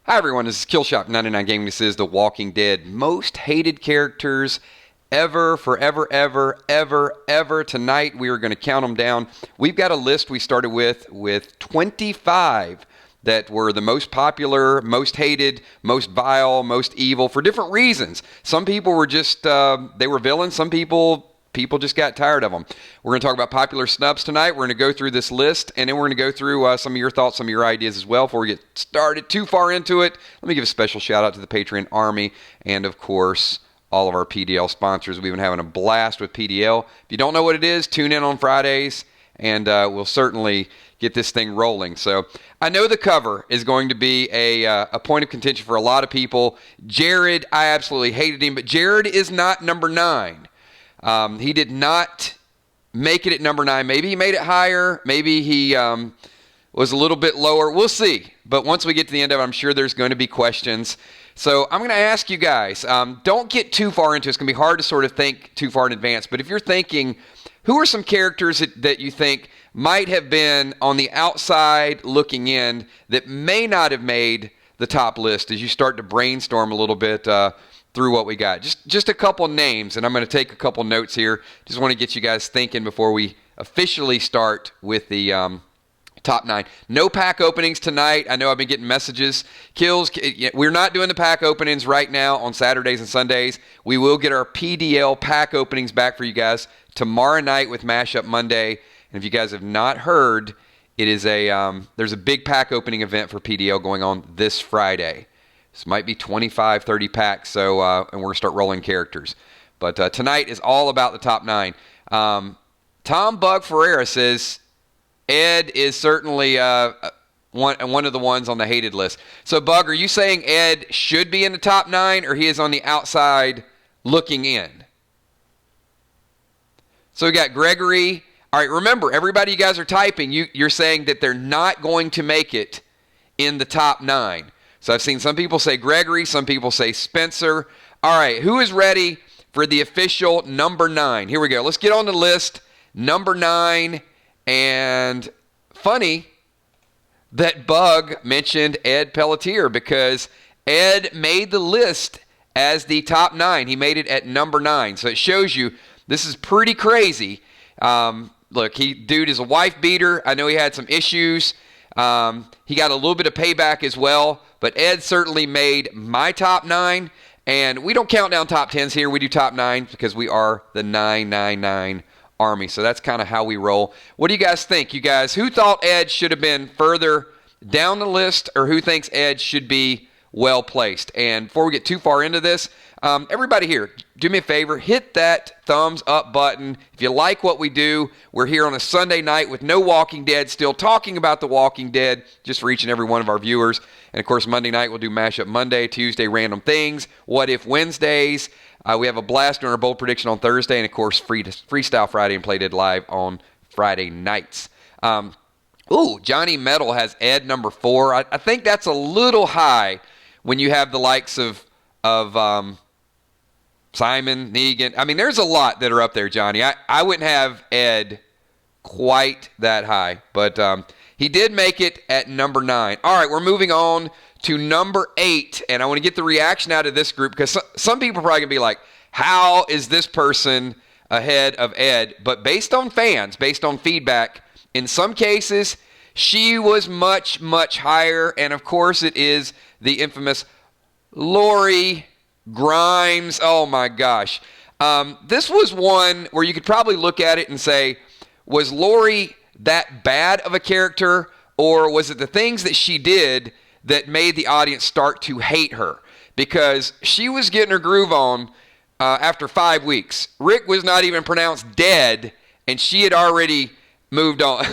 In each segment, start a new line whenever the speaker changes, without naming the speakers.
Hi everyone, this is Killshot99 Gaming. This is The Walking Dead. Most hated characters ever, forever, ever. Tonight we are going to count them down. We've got a list we started with 25 that were the most popular, most hated, most vile, most evil for different reasons. Some people were just, they were villains. Some people just got tired of them. We're going to talk about popular snubs tonight. We're going to go through this list, and then we're going to go through some of your thoughts, some of your ideas as well. Before we get started too far into it, let me give a special shout out to the Patreon Army and, of course, all of our PDL sponsors. We've been having a blast with PDL. If you don't know what it is, tune in on Fridays, and we'll certainly get this thing rolling. So I know the cover is going to be a point of contention for a lot of people. Jared, I absolutely hated him, but Jared is not number 9. He did not make it at number 9. Maybe he made it higher. Maybe he was a little bit lower. We'll see. But once we get to the end of it, I'm sure there's going to be questions. So I'm going to ask you guys, don't get too far into it. It's going to be hard to sort of think too far in advance. But if you're thinking, who are some characters that you think might have been on the outside looking in that may not have made the top list as you start to brainstorm a little bit through what we got. Just a couple names, and I'm going to take a couple notes here. Just want to get you guys thinking before we officially start with the top 9. No pack openings tonight. I know I've been getting messages. Kills, we're not doing the pack openings right now on Saturdays and Sundays. We will get our PDL pack openings back for you guys tomorrow night with Mashup Monday. And if you guys have not heard, it is there's a big pack opening event for PDL going on this Friday. This might be 25, 30 packs, so and we're going to start rolling characters. But tonight is all about the top 9. Tom Bug Ferreira says Ed is certainly one of the ones on the hated list. So, Bug, are you saying Ed should be in the top 9, or he is on the outside looking in? So we got Gregory. All right, remember, everybody you guys are typing, you're saying that they're not going to make it in the top 9. So I've seen some people say Gregory, some people say Spencer. All right, who is ready for the official number 9? Here we go. Let's get on the list. Number 9, and funny that Bug mentioned Ed Pelletier because Ed made the list as the top 9. He made it at number 9. So it shows you this is pretty crazy. Look, dude is a wife beater. I know he had some issues. He got a little bit of payback as well, but Ed certainly made my top 9, and we don't count down top 10s here. We do top 9 because we are the 999 Army, so that's kind of how we roll. What do you guys think? You guys, who thought Ed should have been further down the list, or who thinks Ed should be well placed? And before we get too far into this, everybody here, do me a favor, hit that thumbs up button. If you like what we do, we're here on a Sunday night with no Walking Dead, still talking about The Walking Dead, just for each and every one of our viewers. And, of course, Monday night we'll do Mashup Monday, Tuesday Random Things, What If Wednesdays. We have a blast doing our bold prediction on Thursday, and, of course, Freestyle Friday and Play Dead Live on Friday nights. Johnny Metal has Ed number 4. I think that's a little high when you have the likes of Simon, Negan. I mean, there's a lot that are up there, Johnny. I wouldn't have Ed quite that high, but he did make it at number 9. All right, we're moving on to number 8, and I want to get the reaction out of this group because some people are probably going to be like, how is this person ahead of Ed? But based on fans, based on feedback, in some cases, she was much, much higher, and of course it is the infamous Lori Grimes. Oh my gosh. This was one where you could probably look at it and say, was Lori that bad of a character, or was it the things that she did that made the audience start to hate her? Because she was getting her groove on after 5 weeks. Rick was not even pronounced dead, and she had already moved on.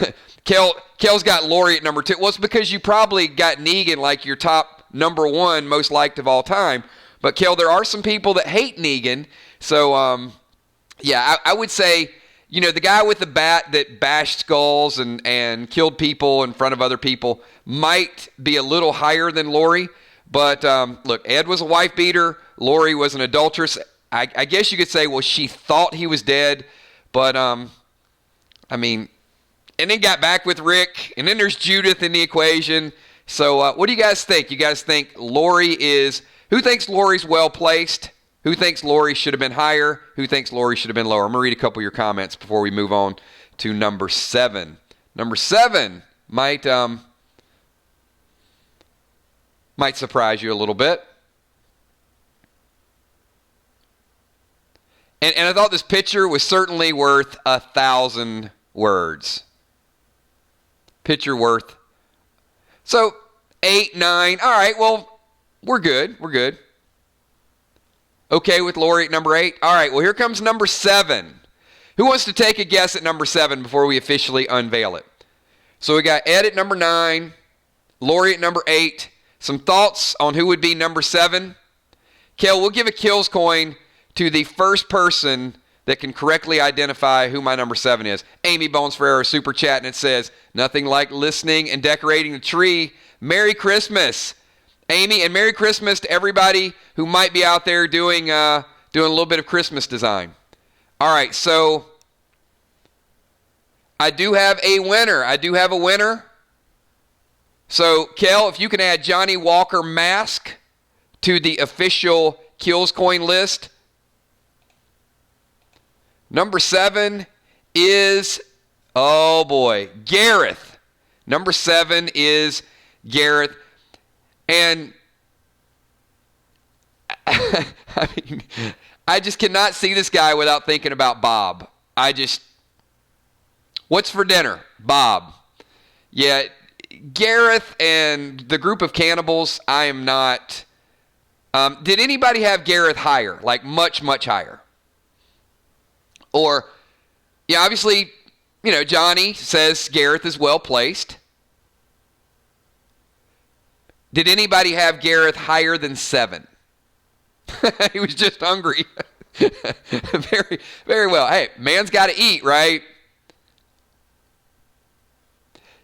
Kel's got Lori at number 2. Well, it's because you probably got Negan like your top number 1 most liked of all time. But, Kel, there are some people that hate Negan. So, I would say, the guy with the bat that bashed skulls and killed people in front of other people might be a little higher than Lori. But, look, Ed was a wife beater. Lori was an adulteress. I guess you could say, well, she thought he was dead. But, and then got back with Rick. And then there's Judith in the equation. So what do you guys think? You guys think who thinks Lori's well placed? Who thinks Lori should have been higher? Who thinks Lori should have been lower? I'm going to read a couple of your comments before we move on to number 7. Number 7 might surprise you a little bit. And I thought this picture was certainly worth 1,000 words. Picture worth. So 8, 9. All right, well, we're good. We're good. Okay with Lori at number 8? All right, well, here comes number 7. Who wants to take a guess at number 7 before we officially unveil it? So we got Ed at number 9, Lori at number 8. Some thoughts on who would be number 7? Kel, we'll give a kills coin to the first person that can correctly identify who my number 7 is. Amy Bones Ferrero super chat, and it says, nothing like listening and decorating the tree. Merry Christmas, Amy, and Merry Christmas to everybody who might be out there doing a little bit of Christmas design. All right, so I do have a winner. So, Kel, if you can add Johnny Walker Mask to the official kills coin list. Number 7 is, oh boy, Gareth. Number 7 is Gareth. And I just cannot see this guy without thinking about Bob. What's for dinner? Bob. Yeah, Gareth and the group of cannibals, I am not. Did anybody have Gareth higher? Like much, much higher? Or, yeah, obviously, Johnny says Gareth is well placed. Did anybody have Gareth higher than 7? He was just hungry. Very, very well. Hey, man's got to eat, right?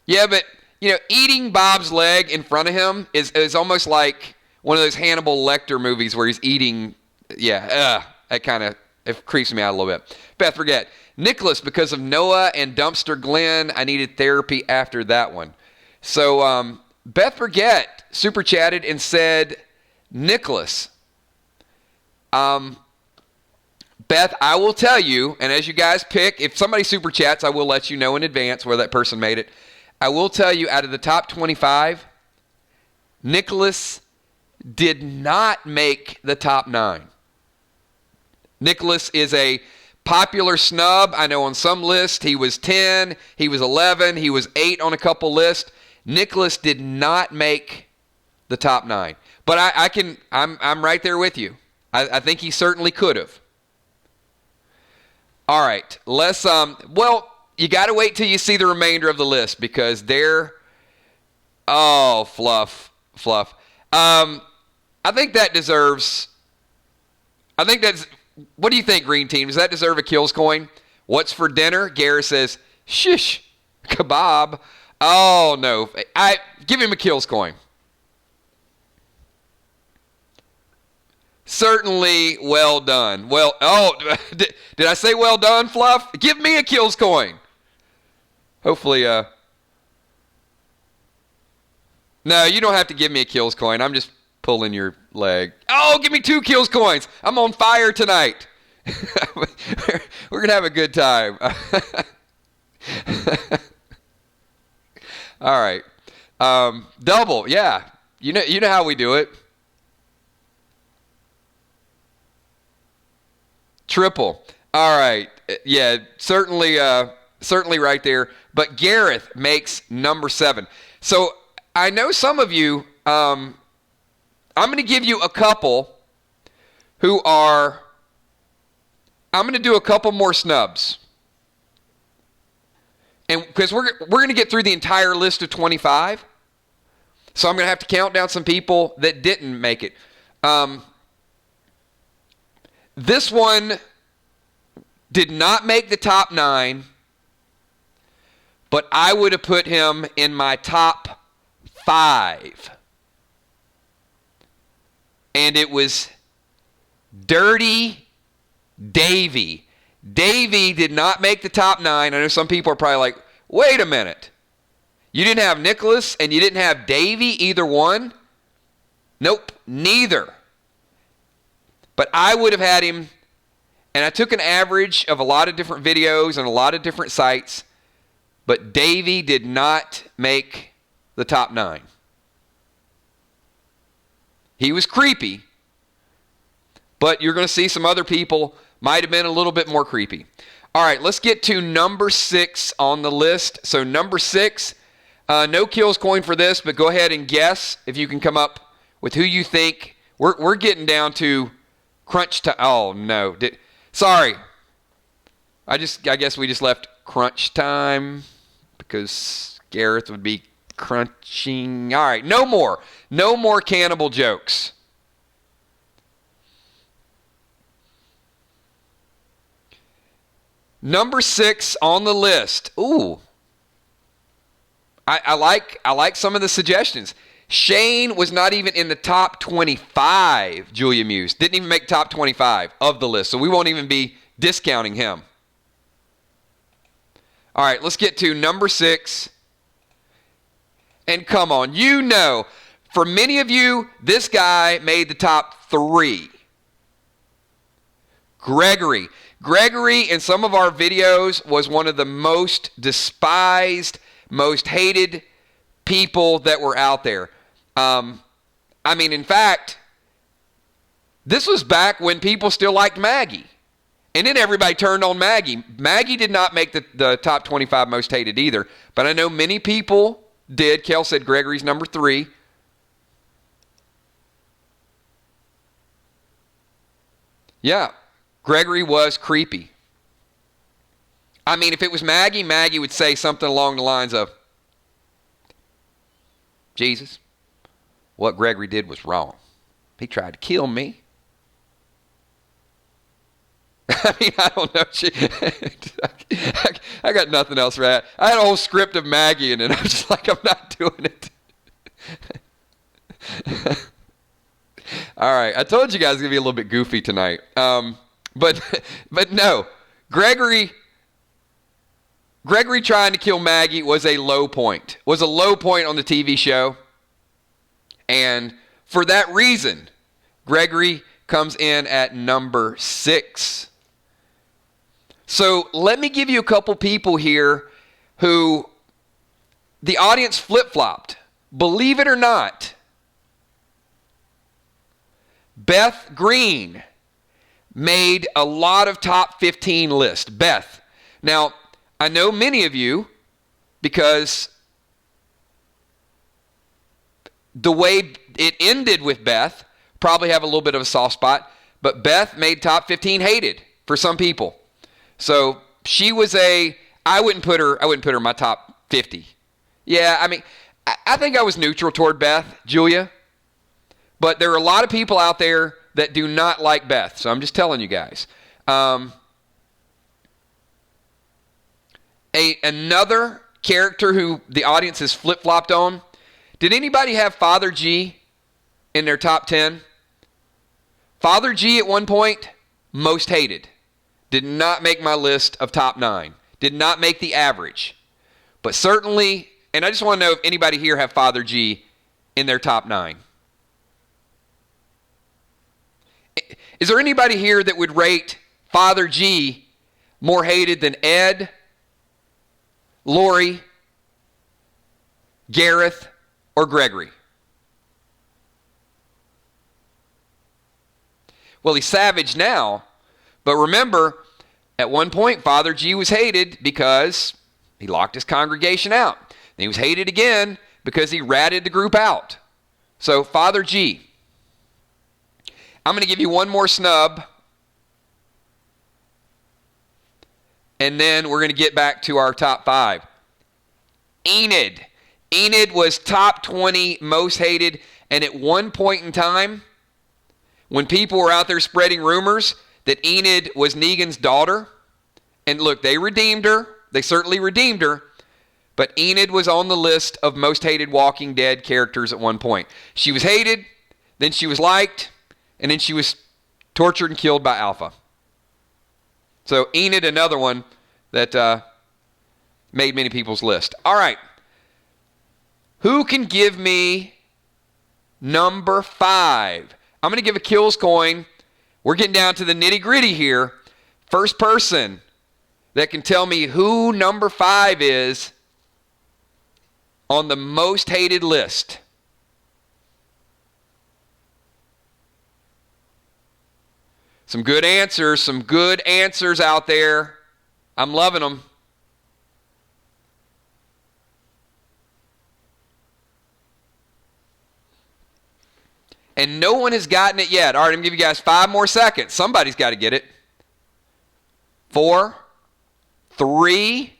Yeah, but, eating Bob's leg in front of him is almost like one of those Hannibal Lecter movies where he's eating. Yeah, that kind of it creeps me out a little bit. Beth Forget. Nicholas, because of Noah and Dumpster Glenn, I needed therapy after that one. So, Beth Forget super chatted and said, Nicholas. Beth, I will tell you, and as you guys pick, if somebody super chats, I will let you know in advance where that person made it. I will tell you, out of the top 25, Nicholas did not make the top 9. Nicholas is a popular snub. I know on some lists he was 10, he was 11, he was 8 on a couple lists. Nicholas did not make the top 9. But I'm right there with you. I think he certainly could have. All right, let's you got to wait till you see the remainder of the list because fluff. I think that's, what do you think, Green Team? Does that deserve a kills coin? What's for dinner? Gareth says, shish, kebab. Oh, no. Give him a kills coin. Certainly well done. Did I say well done, Fluff? Give me a kills coin. Hopefully, no, you don't have to give me a kills coin. I'm just pulling your leg. Oh, give me 2 kills coins. I'm on fire tonight. We're going to have a good time. All right. Double, yeah. You know how we do it. Triple. All right. Yeah, certainly right there. But Gareth makes number 7. So I know some of you, I'm going to give you a couple who are, I'm going to do a couple more snubs. And because we're going to get through the entire list of 25. So I'm going to have to count down some people that didn't make it. This one did not make the top 9, but I would have put him in my top 5. And it was Dirty Davy. Davy did not make the top 9. I know some people are probably like, wait a minute. You didn't have Nicholas and you didn't have Davy, either one. Nope, neither. But I would have had him, and I took an average of a lot of different videos and a lot of different sites, but Davy did not make the top 9. He was creepy, but you're going to see some other people might have been a little bit more creepy. All right, let's get to number 6 on the list. So number 6, no kills coin for this, but go ahead and guess if you can come up with who you think. We're getting down to crunch time. Oh, no. Sorry. I guess we just left crunch time because Gareth would be crunching. All right, no more. No more cannibal jokes. Number 6 on the list. Ooh. I like some of the suggestions. Shane was not even in the top 25, Julia mused. Didn't even make top 25 of the list, so we won't even be discounting him. All right, let's get to number 6. And come on, for many of you, this guy made the top 3. Gregory. Gregory, in some of our videos, was one of the most despised, most hated people that were out there. In fact, this was back when people still liked Maggie. And then everybody turned on Maggie. Maggie did not make the top 25 most hated either. But I know many people did. Kel said Gregory's number 3. Yeah, Gregory was creepy. If it was Maggie, Maggie would say something along the lines of, Jesus, what Gregory did was wrong. He tried to kill me. I don't know. I got nothing else for that. I had a whole script of Maggie, and then I'm just like, I'm not doing it. All right. I told you guys it's going to be a little bit goofy tonight. But no. Gregory trying to kill Maggie was a low point. Was a low point on the TV show. And for that reason, Gregory comes in at number 6. So let me give you a couple people here who the audience flip-flopped. Believe it or not, Beth Green made a lot of top 15 lists. Beth. Now, I know many of you, because the way it ended with Beth, probably have a little bit of a soft spot, but Beth made top 15 hated for some people. So she was I wouldn't put her in my top 50. Yeah, I think I was neutral toward Beth, Julia. But there are a lot of people out there that do not like Beth. So I'm just telling you guys. Another character who the audience has flip-flopped on. Did anybody have Father G in their top 10? Father G at one point, most hated. Did not make my list of top 9. Did not make the average. But certainly, and I just want to know if anybody here have Father G in their top 9. Is there anybody here that would rate Father G more hated than Ed, Lori, Gareth, or Gregory? Well, he's savage now, but remember, at one point, Father G was hated because he locked his congregation out. And he was hated again because he ratted the group out. So, Father G. I'm going to give you one more snub, and then we're going to get back to our top 5. Enid. Enid was top 20 most hated, and at one point in time, when people were out there spreading rumors that Enid was Negan's daughter, and look, they redeemed her. They certainly redeemed her, but Enid was on the list of most hated Walking Dead characters at one point. She was hated, then she was liked, and then she was tortured and killed by Alpha. So Enid, another one that made many people's list. All right. Who can give me number 5? I'm going to give a kills coin. We're getting down to the nitty-gritty here. First person that can tell me who number 5 is on the most hated list. Some good answers out there. I'm loving them. And no one has gotten it yet. All right, I'm going to give you guys 5 more seconds. Somebody's got to get it. 4, 3,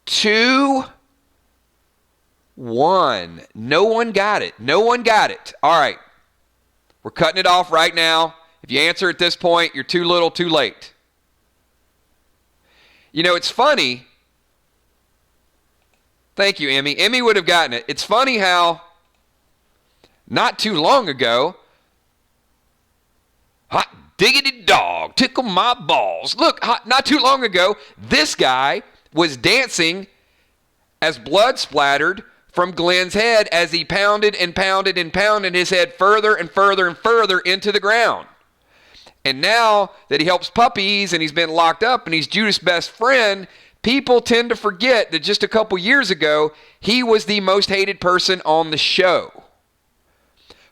2, 1. No one got it. All right. We're cutting it off right now. If you answer at this point, you're too little, too late. You know, it's funny. Thank you, Emmy. Emmy would have gotten it. It's funny how not too long ago, hot diggity dog, tickle my balls. Look, not too long ago, this guy was dancing as blood splattered from Glenn's head as he pounded and pounded and pounded his head further and further and further into the ground. And now that he helps puppies and he's been locked up and he's Judas' best friend, people tend to forget that just a couple years ago, he was the most hated person on the show.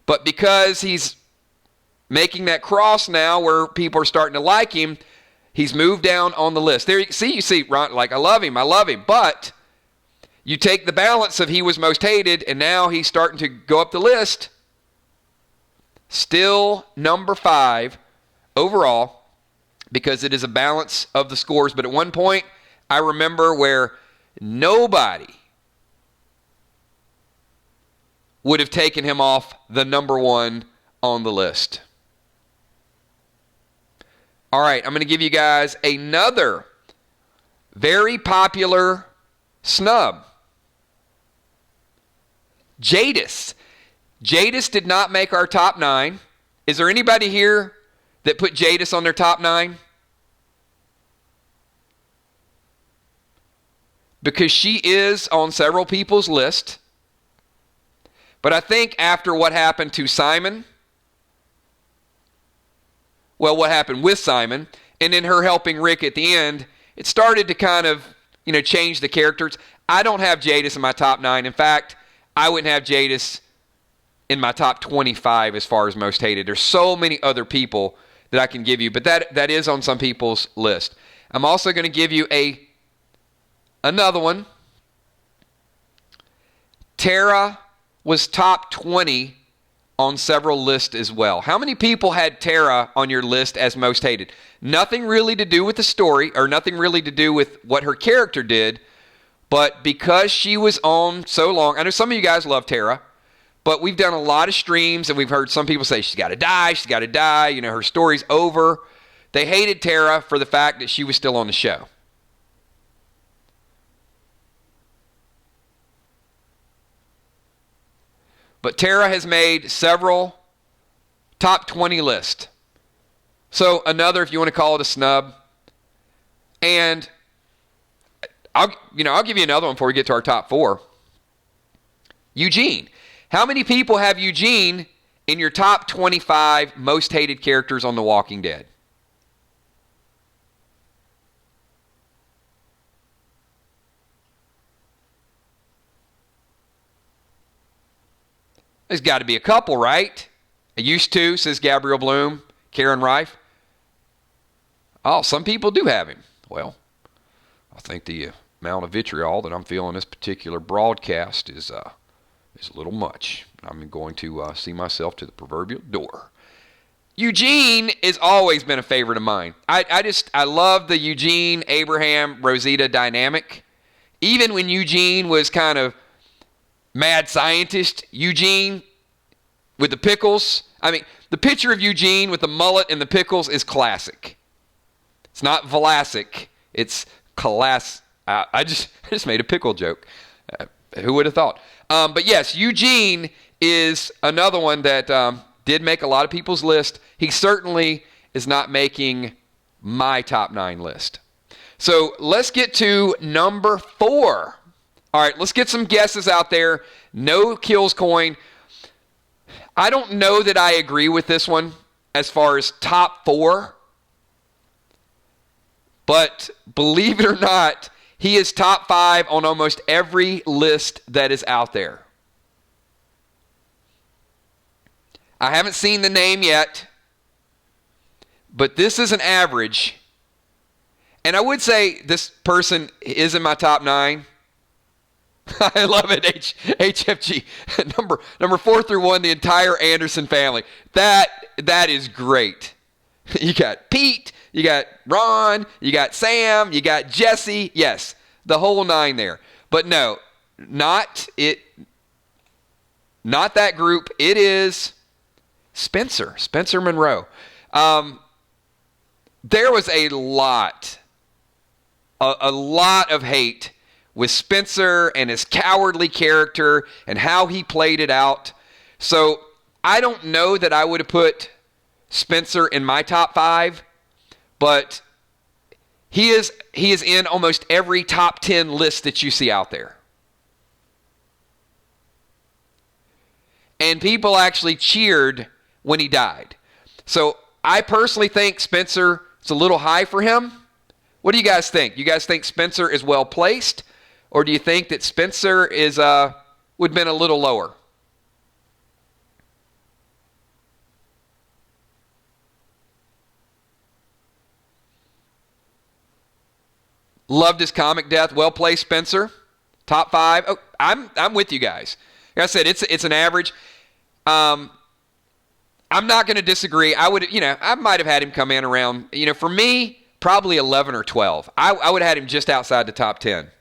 But because he's making that cross now where people are starting to like him, he's moved down on the list. There you see, Ron, like, I love him. But you take the balance of he was most hated and now he's starting to go up the list. Still number 5 overall because it is a balance of the scores. But at one point, I remember where nobody would have taken him off the number 1 on the list. All right, I'm going to give you guys another very popular snub. Jadis. Jadis did not make our top 9. Is there anybody here that put Jadis on their top 9? Because she is on several people's list. But I think after what happened to Simon, well, what happened with Simon, and then her helping Rick at the end, it started to kind of, change the characters. I don't have Jadis in my top 9. In fact, I wouldn't have Jadis in my top 25 as far as most hated. There's so many other people that I can give you, but that is on some people's list. I'm also going to give you another one. Tara was top 20 on several lists as well. How many people had Tara on your list as most hated? Nothing really to do with the story or nothing really to do with what her character did, but because she was on so long. I know some of you guys love Tara, but we've done a lot of streams and we've heard some people say she's got to die, her story's over. They hated Tara for the fact that she was still on the show. But Tara has made several top 20 lists. So another, if you want to call it a snub. And I'll give you another one before we get to our top 4. Eugene. How many people have Eugene in your top 25 most hated characters on The Walking Dead? There's got to be a couple, right? I used to, says Gabriel Bloom, Karen Rife. Oh, some people do have him. Well, I think the amount of vitriol that I'm feeling this particular broadcast is a little much. I'm going to see myself to the proverbial door. Eugene has always been a favorite of mine. I love the Eugene, Abraham, Rosita dynamic. Even when Eugene was kind of mad scientist, Eugene with the pickles. I mean, the picture of Eugene with the mullet and the pickles is classic. It's not Vlasic. It's class. I just made a pickle joke. Who would have thought? But yes, Eugene is another one that did make a lot of people's list. He certainly is not making my top 9 list. So let's get to number 4 All right, let's get some guesses out there. No kills coin. I don't know that I agree with this one as far as top 4. But believe it or not, he is top 5 on almost every list that is out there. I haven't seen the name yet, but this is an average. And I would say this person is in my top 9. I love it, HFG. Number 4 through 1, the entire Anderson family. That is great. You got Pete, you got Ron, you got Sam, you got Jesse. Yes, the whole 9 there. But no, not that group. It is Spencer Monroe. There was a lot of hate with Spencer and his cowardly character and how he played it out. So I don't know that I would have put Spencer in my top 5, but he is in almost every top 10 list that you see out there. And people actually cheered when he died. So I personally think Spencer is a little high for him. What do you guys think? You guys think Spencer is well placed? Or do you think that Spencer is would have been a little lower? Loved his comic death. Well placed, Spencer. Top 5. Oh, I'm with you guys. Like I said, it's an average. I'm not going to disagree. I might have had him come in around, for me, probably 11 or 12. I would have had him just outside the top 10.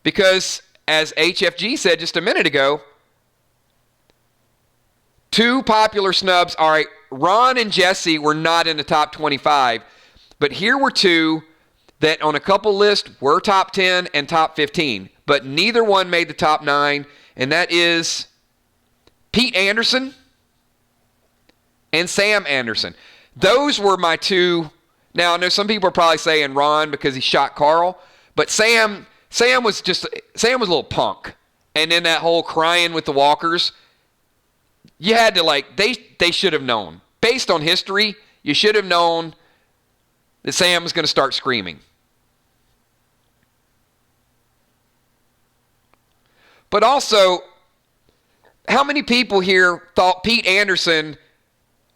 Because, as HFG said just a minute ago, 2 popular snubs. All right, Ron and Jesse were not in the top 25, but here were 2 that on a couple lists were top 10 and top 15, but neither one made the top 9, and that is Pete Anderson and Sam Anderson. Those were my 2. Now, I know some people are probably saying Ron because he shot Carl, but Sam was a little punk. And then that whole crying with the walkers, you had to they should have known. Based on history, you should have known that Sam was going to start screaming. But also, how many people here thought Pete Anderson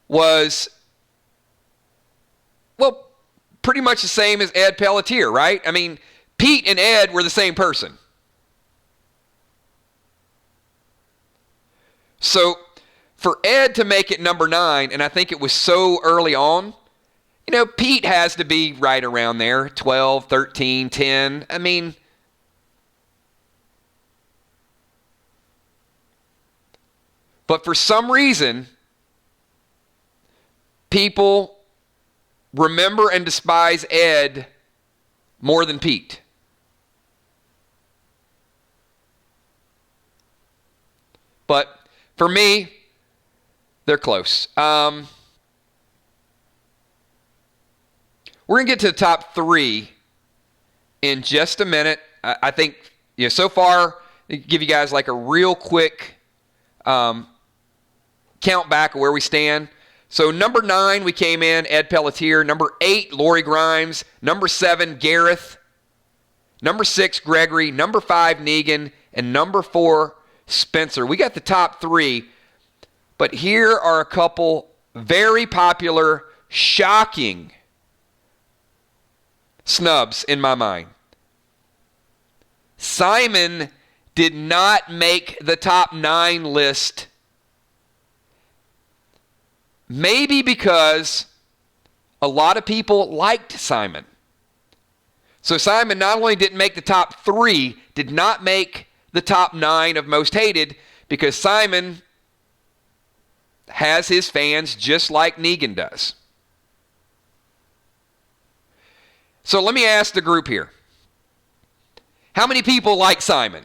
was, well, pretty much the same as Ed Pelletier, right? I mean, Pete and Ed were the same person. So for Ed to make it number 9, and I think it was so early on, Pete has to be right around there, 12, 13, 10. I mean, but for some reason, people remember and despise Ed more than Pete. But for me, they're close. We're going to get to the top 3 in just a minute. I think, so far, give you guys like a real quick count back of where we stand. So number 9, we came in, Ed Pelletier. Number 8, Lori Grimes. Number 7, Gareth. Number 6, Gregory. Number 5, Negan. And number 4, Spencer. We got the top 3, but here are a couple very popular, shocking snubs in my mind. Simon did not make the top 9 list, maybe because a lot of people liked Simon. So Simon not only didn't make the top 3, did not make the top 9 of most hated, because Simon has his fans just like Negan does. So let me ask the group here. How many people like Simon?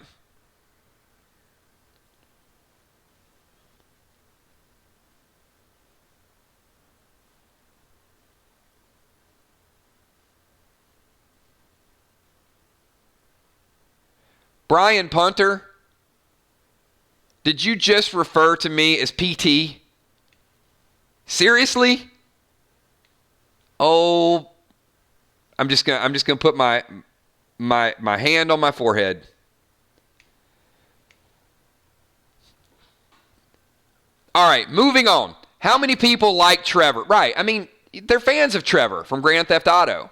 Brian Punter, did you just refer to me as PT? Seriously? Oh, I'm just gonna put my hand on my forehead. All right, moving on. How many people like Trevor? Right, I mean, they're fans of Trevor from Grand Theft Auto.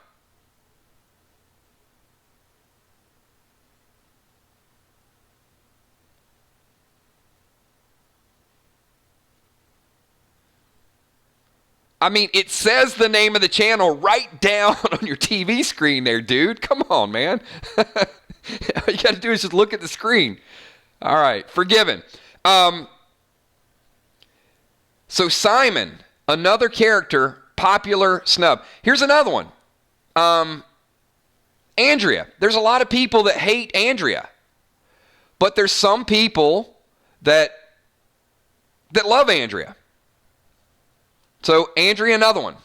I mean, it says the name of the channel right down on your TV screen there, dude. Come on, man. All you got to do is just look at the screen. All right, forgiven. So Simon, another character, popular snub. Here's another one. Andrea. There's a lot of people that hate Andrea. But there's some people that love Andrea. So Andrea, another one.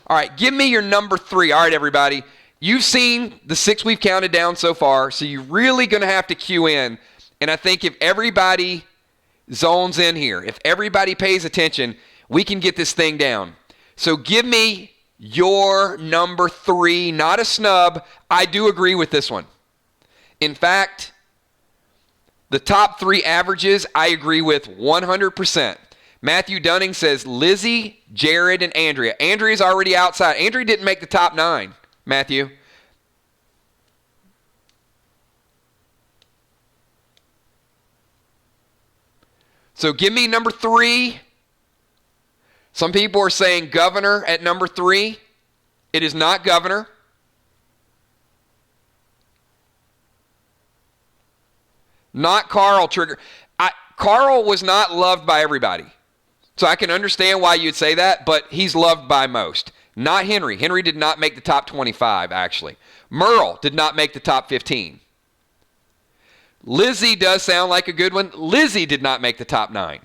All right, give me your number 3. All right, everybody. You've seen the 6 we've counted down so far, so you're really going to have to cue in. And I think if everybody zones in here, if everybody pays attention, we can get this thing down. So give me your number 3, not a snub. I do agree with this one. In fact, the top 3 averages I agree with 100%. Matthew Dunning says Lizzie, Jared, and Andrea. Andrea's already outside. Andrea didn't make the top 9, Matthew. So give me number 3. Some people are saying Governor at number 3. It is not Governor. Not Carl Trigger. Carl was not loved by everybody. So I can understand why you'd say that, but he's loved by most. Not Henry. Henry did not make the top 25, actually. Merle did not make the top 15. Lizzie does sound like a good one. Lizzie did not make the top 9.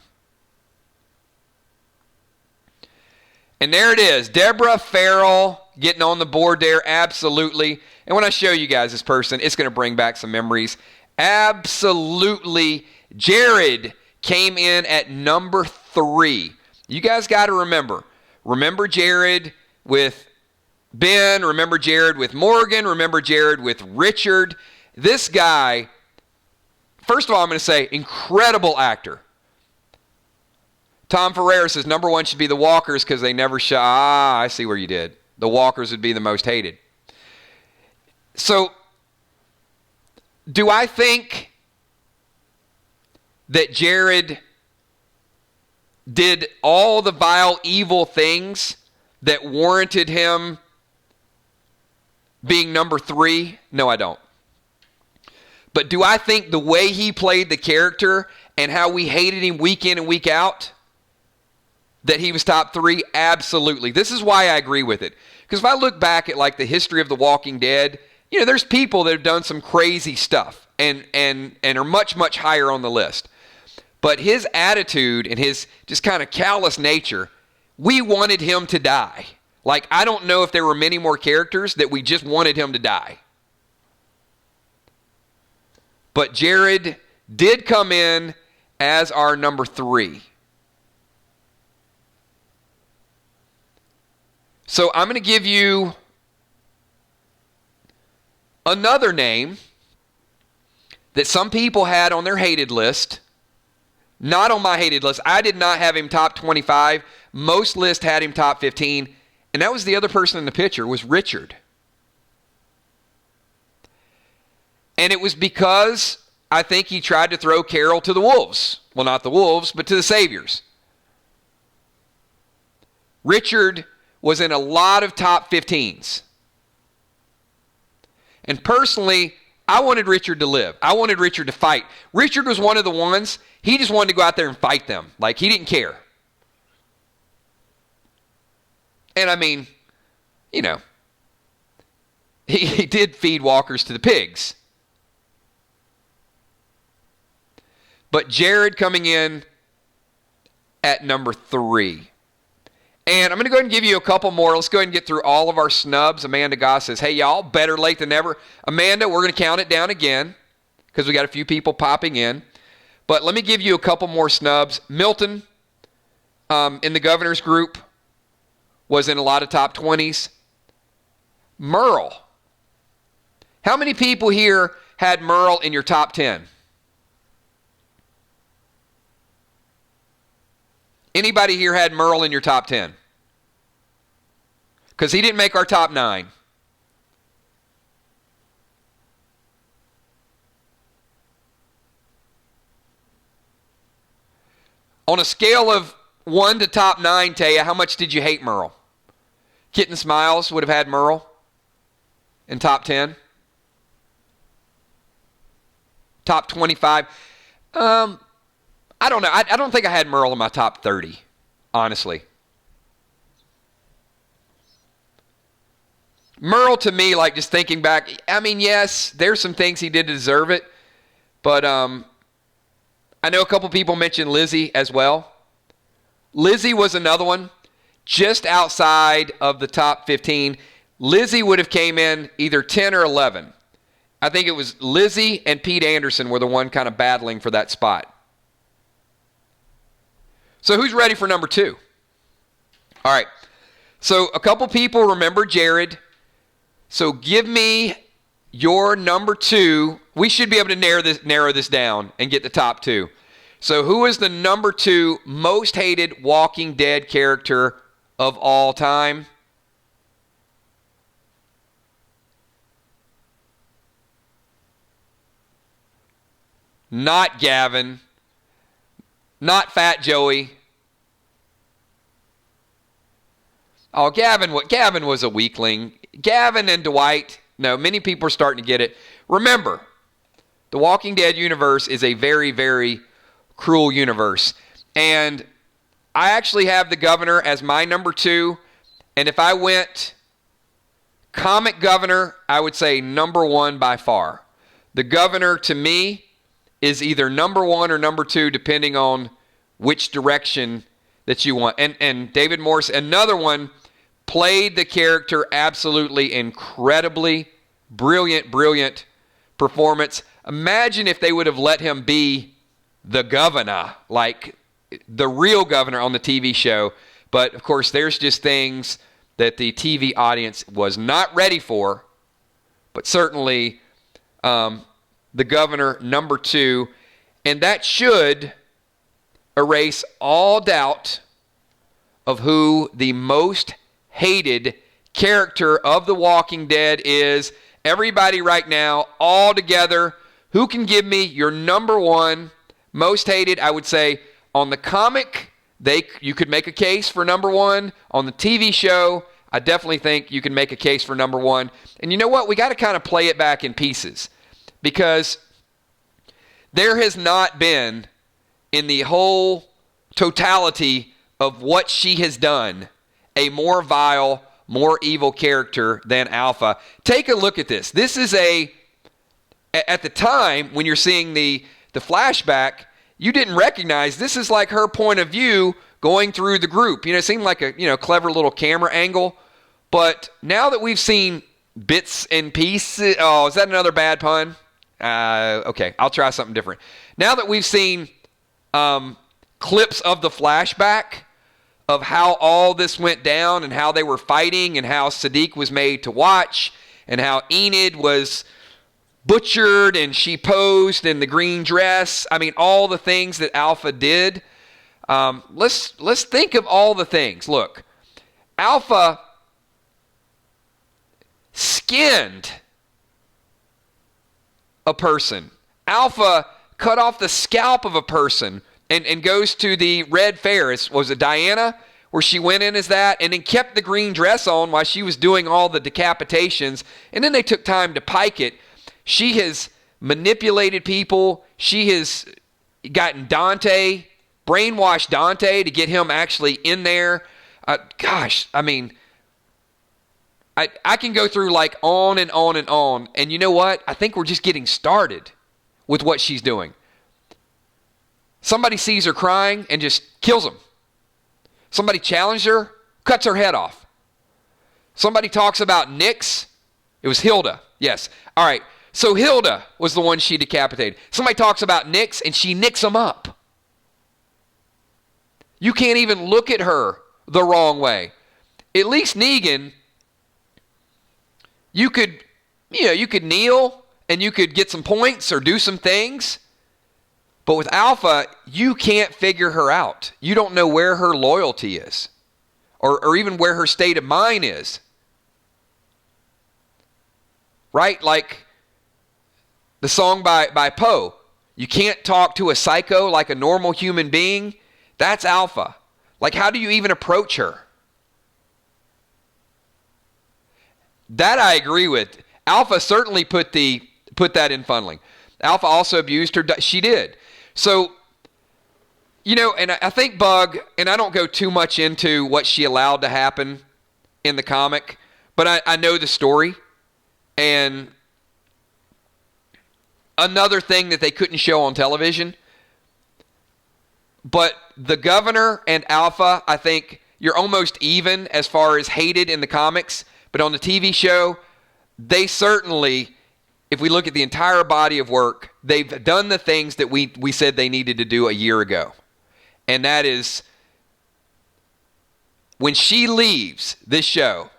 And there it is. Deborah Ferrell getting on the board there, absolutely. And when I show you guys this person, it's going to bring back some memories. Absolutely. Jared came in at number 3. You guys got to remember. Remember Jared with Ben. Remember Jared with Morgan. Remember Jared with Richard. This guy, first of all, I'm going to say, incredible actor. Tom Ferreira says number 1 should be the Walkers because they never shot. I see where you did. The Walkers would be the most hated. So, do I think that Jared did all the vile, evil things that warranted him being number 3? No, I don't. But do I think the way he played the character and how we hated him week in and week out, that he was top 3? Absolutely. This is why I agree with it. Because if I look back at like the history of The Walking Dead, you know, there's people that have done some crazy stuff and are much, much higher on the list. But his attitude and his just kind of callous nature, we wanted him to die. Like, I don't know if there were many more characters that we just wanted him to die. But Jared did come in as our number 3. So I'm going to give you another name that some people had on their hated list. Not on my hated list. I did not have him top 25. Most lists had him top 15. And that was the other person in the picture, was Richard. And it was because I think he tried to throw Carol to the wolves. Well, not the wolves, but to the Saviors. Richard was in a lot of top 15s. And personally, I wanted Richard to live. I wanted Richard to fight. Richard was one of the ones, he just wanted to go out there and fight them. Like, he didn't care. And I mean, you know, he did feed walkers to the pigs. But Jared coming in at number 3. And I'm going to go ahead and give you a couple more. Let's go ahead and get through all of our snubs. Amanda Goss says, hey, y'all, better late than never. Amanda, we're going to count it down again. because we got a few people popping in. But let me give you a couple more snubs. Milton, in the governor's group, was in a lot of top 20s. Merle. How many people here had Merle in your top 10? Anybody here had Merle in your top 10? Because he didn't make our top 9. On a scale of 1 to top 9, Taya, how much did you hate Merle? Kitten Smiles would have had Merle in top 10. Top 25. I don't know. I don't think I had Merle in my top 30, honestly. Merle, to me, like just thinking back, I mean, yes, there's some things he did to deserve it. But I know a couple people mentioned Lizzie as well. Lizzie was another one, just outside of the top 15. Lizzie would have came in either 10 or 11. I think it was Lizzie and Pete Anderson were the one kind of battling for that spot. So who's ready for number 2? All right. So a couple people remember Jared. So give me your number 2. We should be able to narrow this down and get the top 2. So who is the number 2 most hated Walking Dead character of all time? Not Gavin. Not Fat Joey. Oh, Gavin was a weakling. Gavin and Dwight, no, many people are starting to get it. Remember, the Walking Dead universe is a very, very cruel universe. And I actually have the governor as my number 2. And if I went comic governor, I would say number 1 by far. The governor, to me, is either number 1 or number 2, depending on which direction that you want. And David Morse, another one, played the character absolutely incredibly. Brilliant performance. Imagine if they would have let him be the governor, like the real governor on the TV show. But, of course, there's just things that the TV audience was not ready for. But certainly the governor, number 2. And that should erase all doubt of who the most hated character of The Walking Dead is. Everybody right now, all together, who can give me your number 1 most hated? I would say on the comic, you could make a case for number 1. On the TV show, I definitely think you can make a case for number 1. And you know what? We got to kind of play it back in pieces, because there has not been, in the whole totality of what she has done, a more vile, more evil character than Alpha. Take a look at this. This is at the time when you're seeing the flashback, you didn't recognize this is like her point of view going through the group. It seemed like a clever little camera angle. But now that we've seen bits and pieces, oh, is that another bad pun? Okay, I'll try something different. Now that we've seen clips of the flashback of how all this went down and how they were fighting and how Sadiq was made to watch and how Enid was butchered and she posed in the green dress. I mean, all the things that Alpha did. Let's think of all the things. Look, Alpha skinned a person. Alpha cut off the scalp of a person and goes to the Red Fair. Was it Diana where she went in as that and then kept the green dress on while she was doing all the decapitations, and then they took time to pike it. She has manipulated people. She has gotten Dante, brainwashed Dante to get him actually in there. Gosh, I mean, I can go through like on and on and on. And you know what? I think we're just getting started with what she's doing. Somebody sees her crying and just kills him. Somebody challenged her, cuts her head off. Somebody talks about Nyx. It was Hilda. Yes. All right. So Hilda was the one she decapitated. Somebody talks about nicks, and she nicks them up. You can't even look at her the wrong way. At least Negan, you could kneel and you could get some points or do some things. But with Alpha, you can't figure her out. You don't know where her loyalty is or even where her state of mind is. Right? Like the song by Poe, you can't talk to a psycho like a normal human being. That's Alpha. Like, how do you even approach her? That I agree with. Alpha certainly put that in funneling. Alpha also abused her. She did. So, and I think Bug, and I don't go too much into what she allowed to happen in the comic, but I know the story. And another thing that they couldn't show on television, but the Governor and Alpha, I think you're almost even as far as hated in the comics, but on the TV show, they certainly, if we look at the entire body of work, they've done the things that we said they needed to do a year ago. And that is, when she leaves this show,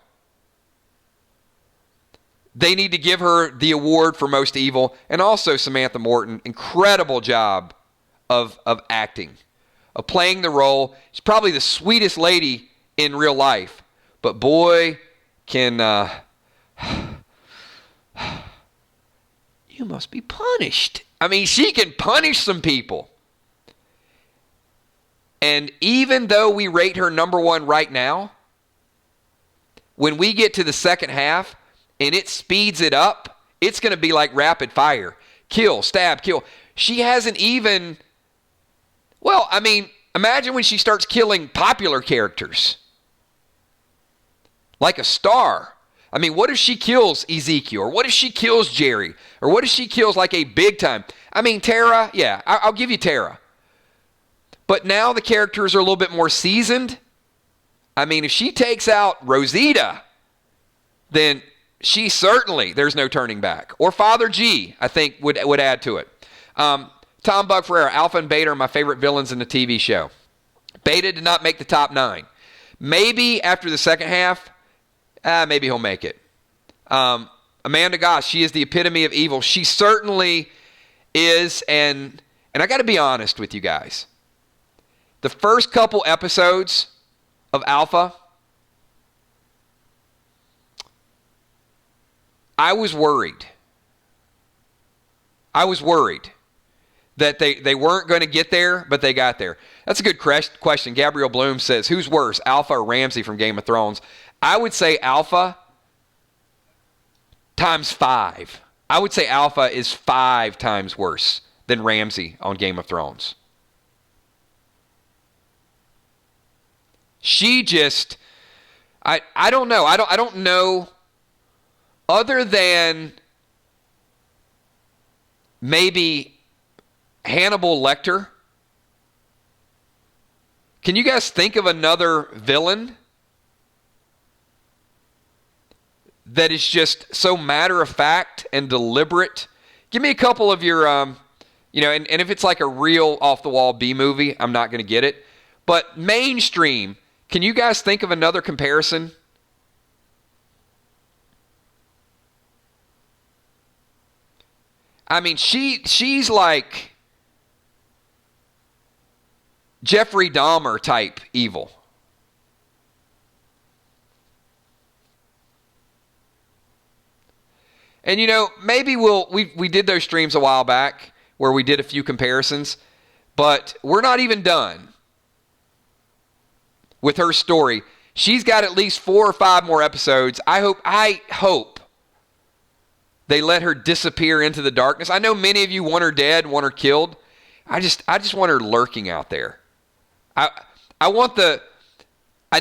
they need to give her the award for most evil. And also Samantha Morton, incredible job of acting, of playing the role. She's probably the sweetest lady in real life. But boy, can you must be punished. I mean, she can punish some people. And even though we rate her number one right now, when we get to the second half and it speeds it up, it's going to be like rapid fire. Kill, stab, kill. She hasn't even, well, I mean, imagine when she starts killing popular characters. Like a star. I mean, what if she kills Ezekiel? Or what if she kills Jerry? Or what if she kills like a big time? I mean, Tara, yeah, I'll give you Tara. But now the characters are a little bit more seasoned. I mean, if she takes out Rosita, then she certainly, there's no turning back. Or Father G, I think, would add to it. Tom Buck Ferreira, Alpha and Beta are my favorite villains in the TV show. Beta did not make the top 9. Maybe after the second half, maybe he'll make it. Amanda Goss, she is the epitome of evil. She certainly is, and I got to be honest with you guys. The first couple episodes of Alpha, I was worried. That they weren't going to get there, but they got there. That's a good question. Gabriel Bloom says, who's worse, Alpha or Ramsay from Game of Thrones? I would say Alpha times 5. I would say Alpha is 5 times worse than Ramsay on Game of Thrones. She just, I don't know. I don't know, other than maybe Hannibal Lecter. Can you guys think of another villain that is just so matter-of-fact and deliberate? Give me a couple of your, and if it's like a real off-the-wall B movie, I'm not going to get it. But mainstream, can you guys think of another comparison? I mean, she's like Jeffrey Dahmer type evil. And maybe we did those streams a while back where we did a few comparisons, but we're not even done with her story. She's got at least 4 or 5 more episodes. I hope they let her disappear into the darkness. I know many of you want her dead, want her killed. I just want her lurking out there. I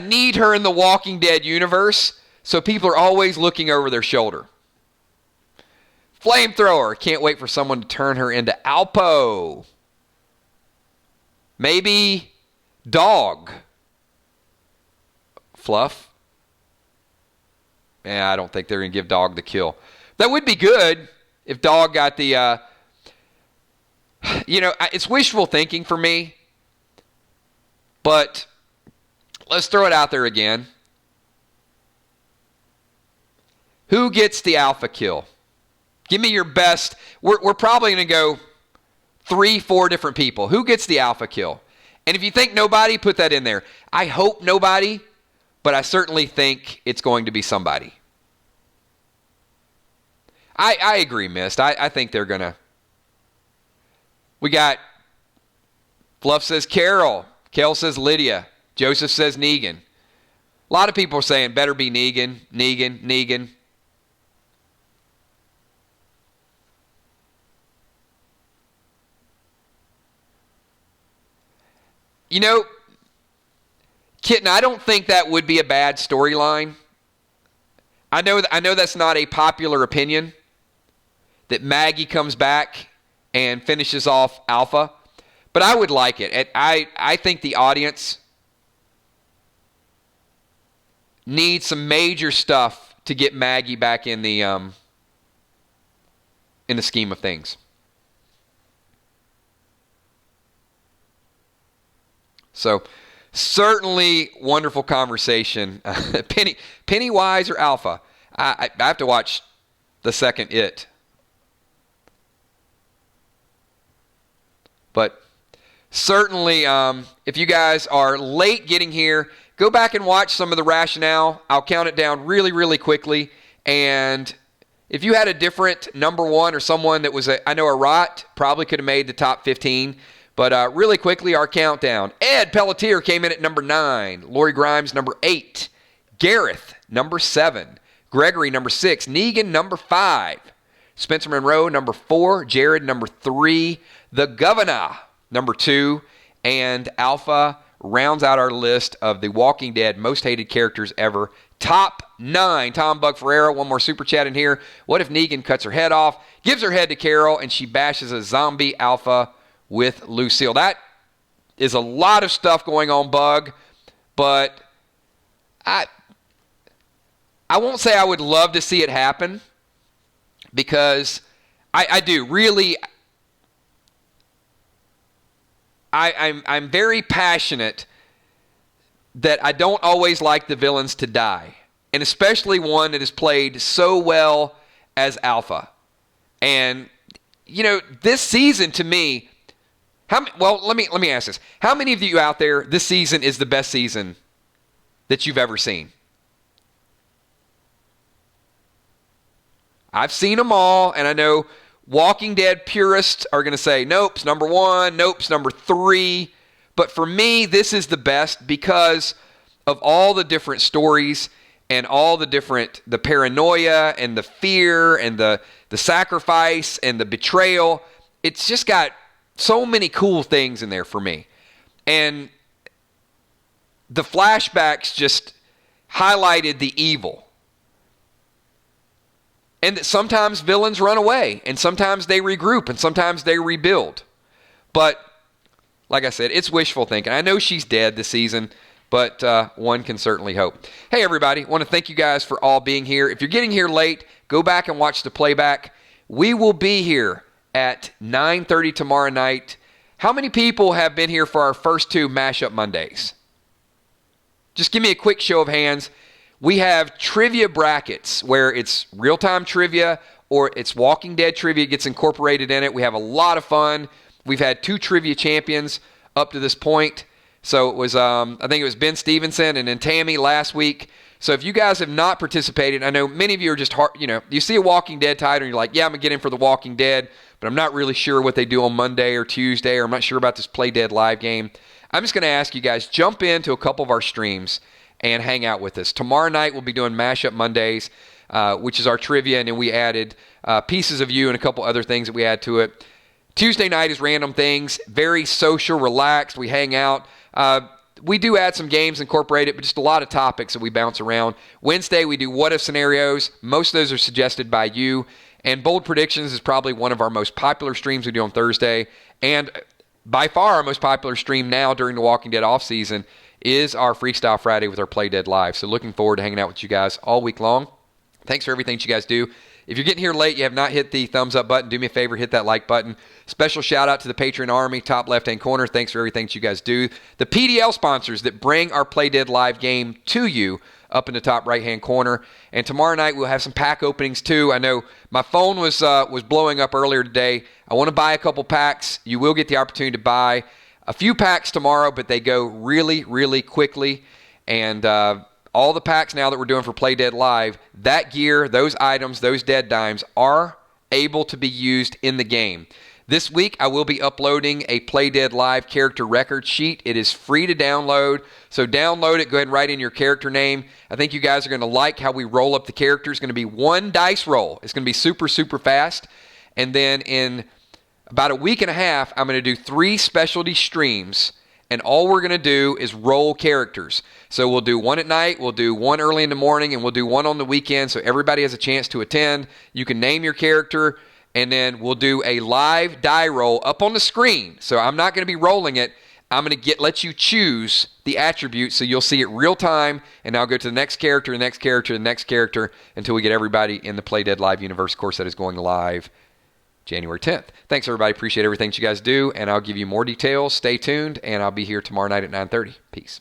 need her in the Walking Dead universe, so people are always looking over their shoulder. Flamethrower. Can't wait for someone to turn her into Alpo. Maybe Dog. Fluff. I don't think they're going to give Dog the kill. That would be good. if Dog got the, it's wishful thinking for me, but let's throw it out there again. Who gets the alpha kill? Give me your best. We're probably going to go 3-4 different people. Who gets the alpha kill? And if you think nobody, put that in there. I hope nobody, but I certainly think it's going to be somebody. I agree, Mist. I think they're going to. We got Fluff says Carol. Kel says Lydia. Joseph says Negan. A lot of people are saying better be Negan. You know, Kitten, I don't think that would be a bad storyline. I know that's not a popular opinion, that Maggie comes back and finishes off Alpha, but I would like it. I think the audience needs some major stuff to get Maggie back in the scheme of things. So, certainly wonderful conversation. Pennywise or Alpha? I have to watch the second It. But certainly, if you guys are late getting here, go back and watch some of the rationale. I'll count it down really, really quickly. And if you had a different number one or someone that was a Rot probably could have made the top 15. But really quickly, our countdown. Ed Pelletier came in at number 9. Lori Grimes, number 8. Gareth, number 7. Gregory, number 6. Negan, number 5. Spencer Monroe, number 4. Jared, number 3. The Governor, number 2. And Alpha rounds out our list of the Walking Dead most hated characters ever. Top 9. Tom Buck Ferreira, one more super chat in here. What if Negan cuts her head off, gives her head to Carol, and she bashes a zombie Alpha with Lucille? That is a lot of stuff going on, Bug, but I won't say I would love to see it happen, because I do really. I'm very passionate that I don't always like the villains to die, and especially one that is played so well as Alpha. And this season to me. Let me ask this. How many of you out there, this season is the best season that you've ever seen? I've seen them all, and I know Walking Dead purists are going to say, nope's number 1, nope's number 3. But for me, this is the best because of all the different stories and all the paranoia and the fear and the sacrifice and the betrayal. It's just got so many cool things in there for me. And the flashbacks just highlighted the evil. And that sometimes villains run away, and sometimes they regroup, and sometimes they rebuild. But, like I said, it's wishful thinking. I know she's dead this season, but one can certainly hope. Hey, everybody. I want to thank you guys for all being here. If you're getting here late, go back and watch the playback. We will be here at 9:30 tomorrow night. How many people have been here for our first 2 Mashup Mondays? Just give me a quick show of hands. We have trivia brackets where it's real-time trivia or it's Walking Dead trivia gets incorporated in it. We have a lot of fun. We've had 2 trivia champions up to this point. So it was, I think it was Ben Stevenson and then Tammy last week. So if you guys have not participated, I know many of you are just hard, you see a Walking Dead title and you're like, yeah, I'm going to get in for the Walking Dead, but I'm not really sure what they do on Monday or Tuesday, or I'm not sure about this Play Dead live game. I'm just going to ask you guys, jump into a couple of our streams and hang out with us. Tomorrow night we'll be doing Mashup Mondays, which is our trivia, and then we added Pieces of You and a couple other things that we add to it. Tuesday night is Random Things, very social, relaxed. We hang out. We do add some games incorporated, but just a lot of topics that we bounce around. Wednesday, we do what-if scenarios. Most of those are suggested by you. And Bold Predictions is probably one of our most popular streams we do on Thursday. And by far our most popular stream now during the Walking Dead off-season is our Freestyle Friday with our Play Dead Live. So looking forward to hanging out with you guys all week long. Thanks for everything that you guys do. If you're getting here late, you have not hit the thumbs up button, do me a favor, hit that like button. Special shout out to the Patreon Army, top left-hand corner. Thanks for everything that you guys do. The PDL sponsors that bring our Play Dead live game to you up in the top right-hand corner. And tomorrow night we'll have some pack openings too. I know my phone was blowing up earlier today. I want to buy a couple packs. You will get the opportunity to buy a few packs tomorrow, but they go really, really quickly. And all the packs now that we're doing for Play Dead Live, that gear, those items, those dead dimes are able to be used in the game. This week, I will be uploading a Play Dead Live character record sheet. It is free to download, so download it. Go ahead and write in your character name. I think you guys are going to like how we roll up the characters. It's going to be one dice roll. It's going to be super, super fast. And then in about a week and a half, I'm going to do 3 specialty streams, and all we're going to do is roll characters. So we'll do one at night, we'll do one early in the morning, and we'll do one on the weekend so everybody has a chance to attend. You can name your character, and then we'll do a live die roll up on the screen. So I'm not going to be rolling it. I'm going to let you choose the attribute so you'll see it real time, and I'll go to the next character, the next character, the next character until we get everybody in the Play Dead Live universe. Of course, that is going live January 10th. Thanks, everybody. Appreciate everything that you guys do, and I'll give you more details. Stay tuned, and I'll be here tomorrow night at 9:30. Peace.